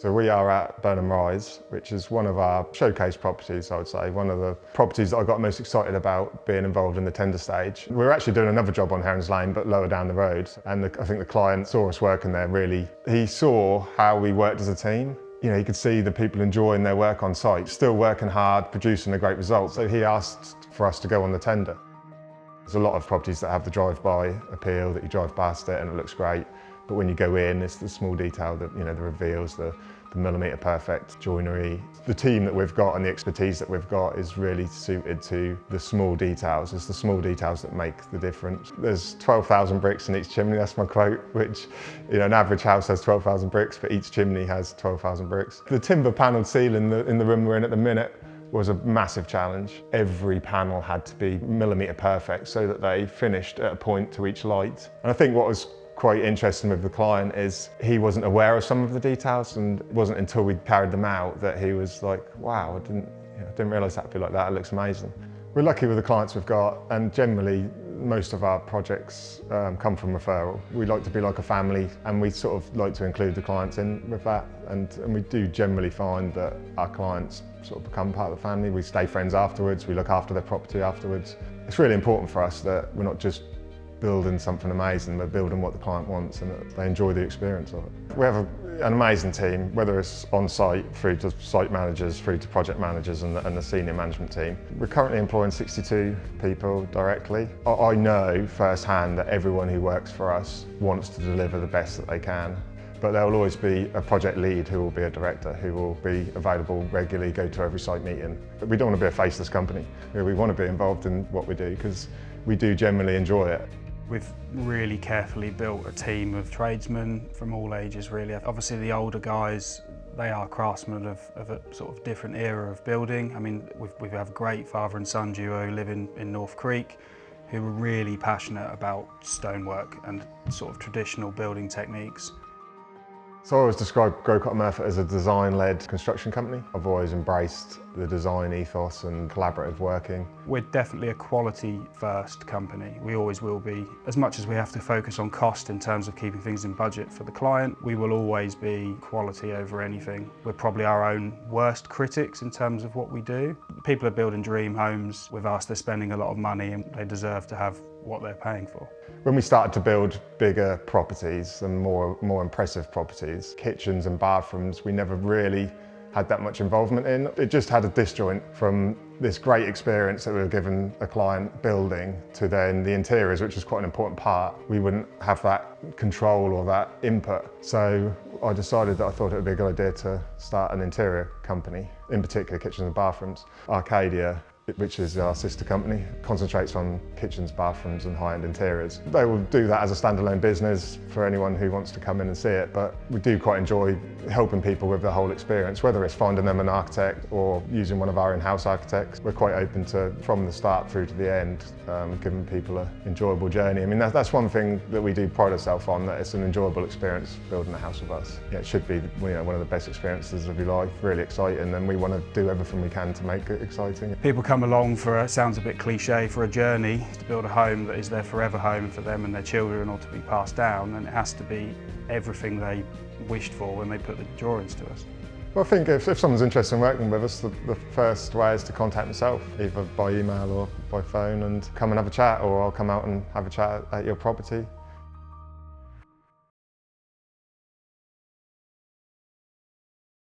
So we are at Burnham, which is one of our showcase properties, I would say. One of the properties that I got most excited about being involved in the tender stage. We were actually doing another job on Herons Lane, but lower down the road. And I think the client saw us working there really. He saw how we worked as a team. You know, he could see the people enjoying their work on site, still working hard, producing a great result. So he asked for us to go on the tender. There's a lot of properties that have the drive-by appeal, that you drive past it and it looks great. But when you go in, it's the small detail that, you know, the reveals, the millimetre perfect joinery. The team that we've got and the expertise that we've got is really suited to the small details. It's the small details that make the difference. There's 12,000 bricks in each chimney, that's my quote, which, you know, an average house has 12,000 bricks, but each chimney has 12,000 bricks. The timber panelled ceiling in the room we're in at the minute was a massive challenge. Every panel had to be millimetre perfect so that they finished at a point to each light. And I think what was quite interesting with the client is he wasn't aware of some of the details, and it wasn't until we carried them out that he was like, wow, I didn't realise that'd be like that, it looks amazing. We're lucky with the clients we've got, and generally most of our projects come from referral. We like to be like a family, and we sort of like to include the clients in with that, and we do generally find that our clients sort of become part of the family. We stay friends afterwards, we look after their property afterwards. It's really important for us that we're not just building something amazing, we're building what the client wants and that they enjoy the experience of it. We have an amazing team, whether it's on site, through to site managers, through to project managers and the senior management team. We're currently employing 62 people directly. I know firsthand that everyone who works for us wants to deliver the best that they can. But there will always be a project lead who will be a director, who will be available regularly, go to every site meeting. But we don't want to be a faceless company. We want to be involved in what we do because we do generally enjoy it. We've really carefully built a team of tradesmen from all ages really. Obviously the older guys, they are craftsmen of a sort of different era of building. I mean, we have a great father and son duo who live in North Creek who are really passionate about stonework and sort of traditional building techniques. So I always describe Grocott Murfit as a design-led construction company. I've always embraced the design ethos and collaborative working. We're definitely a quality-first company. We always will be. As much as we have to focus on cost in terms of keeping things in budget for the client, we will always be quality over anything. We're probably our own worst critics in terms of what we do. People are building dream homes with us, they're spending a lot of money and they deserve to have what they're paying for. When we started to build bigger properties and more impressive properties, kitchens and bathrooms, we never really had that much involvement in. It just had a disjoint from this great experience that we were given a client building to then the interiors, which was quite an important part. We wouldn't have that control or that input. So I decided that I thought it would be a good idea to start an interior company, in particular kitchens and bathrooms. Arcadia, which is our sister company, concentrates on kitchens, bathrooms and high-end interiors. They will do that as a standalone business for anyone who wants to come in and see it, but we do quite enjoy helping people with the whole experience, whether it's finding them an architect or using one of our in-house architects. We're quite open to, from the start through to the end, giving people an enjoyable journey. I mean, that's one thing that we do pride ourselves on, that it's an enjoyable experience building a house with us. Yeah, it should be, you know, one of the best experiences of your life, really exciting, and we want to do everything we can to make it exciting. People come along for, it sounds a bit cliche, for a journey to build a home that is their forever home for them and their children, or to be passed down, and it has to be everything they wished for when they put the drawings to us. Well, I think if someone's interested in working with us, the first way is to contact myself, either by email or by phone, and come and have a chat, or I'll come out and have a chat at your property.